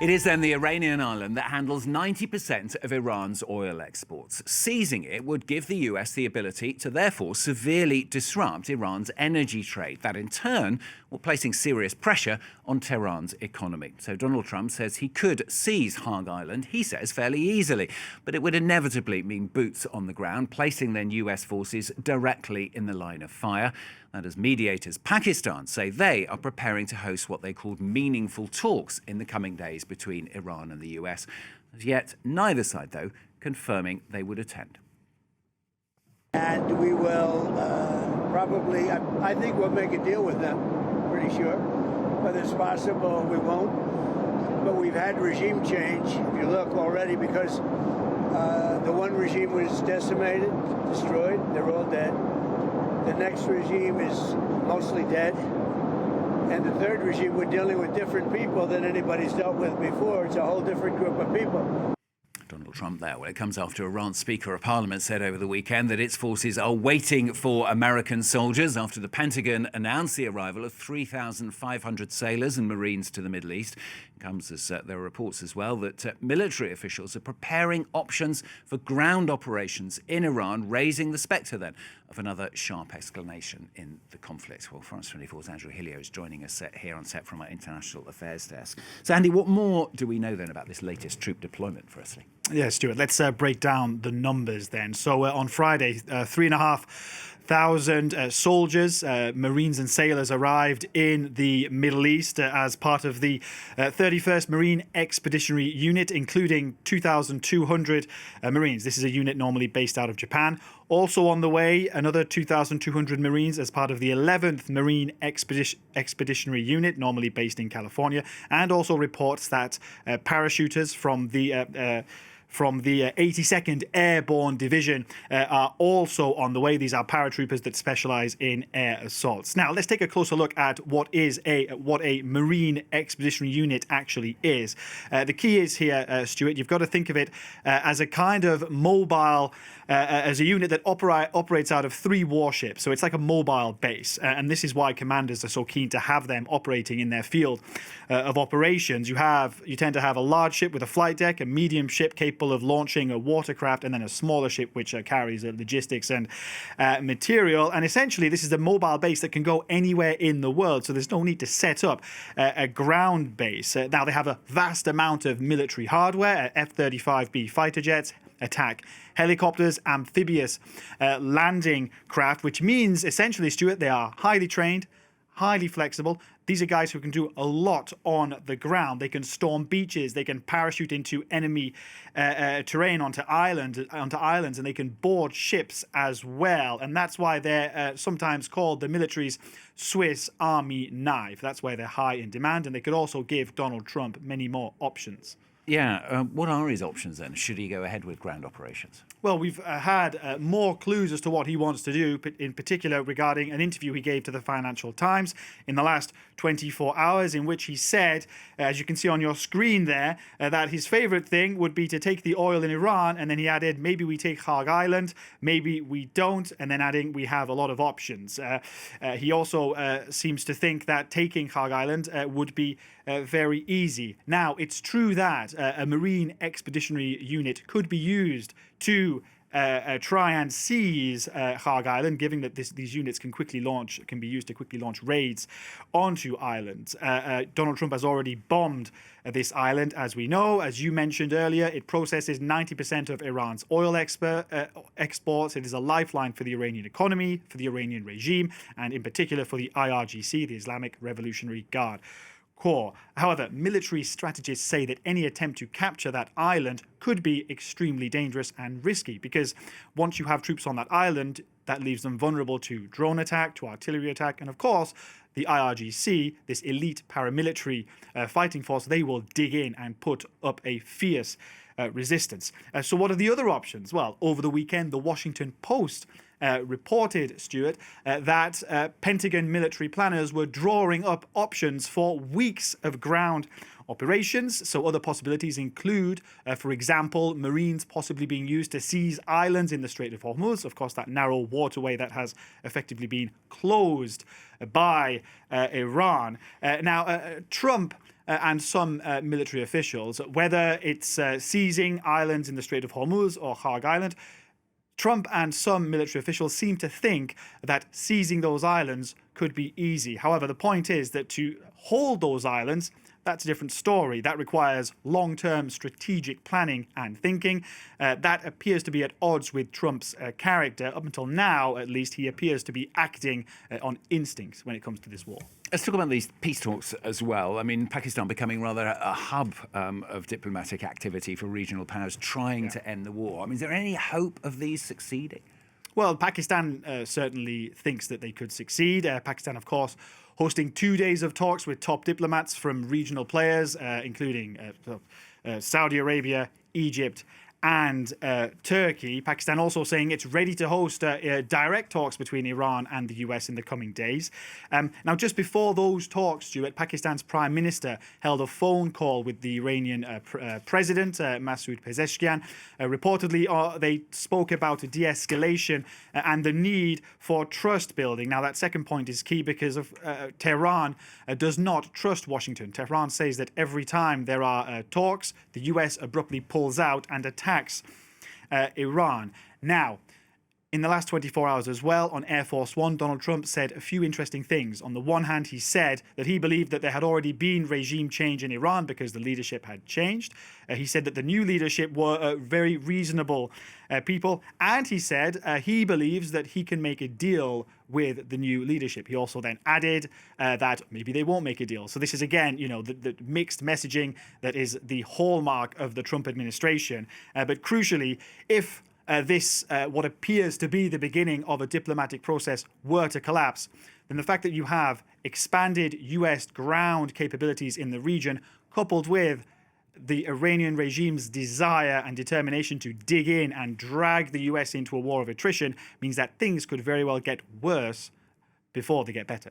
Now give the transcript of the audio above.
It is then the Iranian island that handles 90% of Iran's oil exports. Seizing it would give the US the ability to therefore severely disrupt Iran's energy trade. That in turn will placing serious pressure on Tehran's economy. So Donald Trump says he could seize Kharg Island, he says, fairly easily. But it would inevitably mean boots on the ground, placing then US forces directly in the line of fire. And as mediators, Pakistan say they are preparing to host what they called meaningful talks in the coming days between Iran and the US. As yet, neither side, though, confirming they would attend. And we will probably, I think we'll make a deal with them, pretty sure. Whether it's possible, we won't. But we've had regime change, if you look already, because the one regime was decimated, destroyed, they're all dead. The next regime is mostly dead. And the third regime, we're dealing with different people than anybody's dealt with before. It's a whole different group of people. Donald Trump there. Well, it comes after Iran's Speaker of Parliament said over the weekend that its forces are waiting for American soldiers after the Pentagon announced the arrival of 3,500 sailors and Marines to the Middle East. It comes as there are reports as well that military officials are preparing options for ground operations in Iran, raising the spectre then of another sharp escalation in the conflict. Well, France 24's Andrew Hilliar is joining us here on set from our International Affairs desk. So, Andy, what more do we know then about this latest troop deployment, firstly? Yeah, Stuart, let's break down the numbers then. So on Friday, 3,500 soldiers, Marines and sailors arrived in the Middle East as part of the 31st Marine Expeditionary Unit, including 2,200 Marines. This is a unit normally based out of Japan. Also on the way, another 2,200 Marines as part of the 11th Marine Expeditionary Unit, normally based in California, and also reports that parachuters from the 82nd Airborne Division are also on the way. These are paratroopers that specialize in air assaults. Now, let's take a closer look at what a Marine Expeditionary Unit actually is. The key is here, Stuart, you've got to think of it as a kind of mobile, as a unit that operates out of 3 warships. So it's like a mobile base. And this is why commanders are so keen to have them operating in their field of operations. You tend to have a large ship with a flight deck, a medium ship capable of launching a watercraft, and then a smaller ship which carries logistics and material. And essentially, this is a mobile base that can go anywhere in the world, so there's no need to set up a ground base. Now, they have a vast amount of military hardware, F-35B fighter jets, attack helicopters, amphibious landing craft, which means essentially, Stuart, they are highly trained, highly flexible. These are guys who can do a lot on the ground. They can storm beaches. They can parachute into enemy terrain onto islands, and they can board ships as well. And that's why they're sometimes called the military's Swiss Army knife. That's why they're high in demand, and they could also give Donald Trump many more options. Yeah, what are his options then? Should he go ahead with ground operations? Well, we've had more clues as to what he wants to do, in particular regarding an interview he gave to the Financial Times in the last 24 hours, in which he said, as you can see on your screen there, that his favorite thing would be to take the oil in Iran, and then he added, maybe we take Kharg Island, maybe we don't, and then adding, we have a lot of options. He also seems to think that taking Kharg Island would be very easy. Now, it's true that a Marine Expeditionary Unit could be used to try and seize Kharg Island, given that these units can be used to quickly launch raids onto islands. Donald Trump has already bombed this island, as we know. As you mentioned earlier, it processes 90% of Iran's oil exports. It is a lifeline for the Iranian economy, for the Iranian regime, and in particular for the IRGC, the Islamic Revolutionary Guard Corps. However, military strategists say that any attempt to capture that island could be extremely dangerous and risky, because once you have troops on that island, that leaves them vulnerable to drone attack, to artillery attack, and of course, the IRGC, this elite paramilitary fighting force, they will dig in and put up a fierce resistance. So what are the other options? Well, over the weekend, the Washington Post reported, Stuart, that Pentagon military planners were drawing up options for weeks of ground operations. So other possibilities include, for example, Marines possibly being used to seize islands in the Strait of Hormuz. Of course, that narrow waterway that has effectively been closed by Iran. Now, Trump and some military officials, whether it's seizing islands in the Strait of Hormuz or Kharg Island. Trump and some military officials seem to think that seizing those islands could be easy. However, the point is that to hold those islands, that's a different story. That requires long-term strategic planning and thinking. That appears to be at odds with Trump's character. Up until now, at least, he appears to be acting on instincts when it comes to this war. Let's talk about these peace talks as well. I mean, Pakistan becoming rather a hub of diplomatic activity for regional powers trying to end the war. I mean, is there any hope of these succeeding? Well, Pakistan certainly thinks that they could succeed. Pakistan, of course, hosting 2 days of talks with top diplomats from regional players, including Saudi Arabia, Egypt, and Turkey. Pakistan also saying it's ready to host direct talks between Iran and the US in the coming days. Now, just before those talks, Stuart, Pakistan's Prime Minister held a phone call with the Iranian President, Masoud Pezeshkian. Reportedly, they spoke about de-escalation and the need for trust building. Now, that second point is key because of Tehran does not trust Washington. Tehran says that every time there are talks, the US abruptly pulls out and attacks Iran. Now, in the last 24 hours as well, on Air Force One, Donald Trump said a few interesting things. On the one hand, he said that he believed that there had already been regime change in Iran because the leadership had changed. He said that the new leadership were very reasonable people. And he said he believes that he can make a deal with the new leadership. He also then added that maybe they won't make a deal. So this is, again, the mixed messaging that is the hallmark of the Trump administration. But crucially, if this, what appears to be the beginning of a diplomatic process, were to collapse, then the fact that you have expanded US ground capabilities in the region, coupled with the Iranian regime's desire and determination to dig in and drag the US into a war of attrition, means that things could very well get worse before they get better.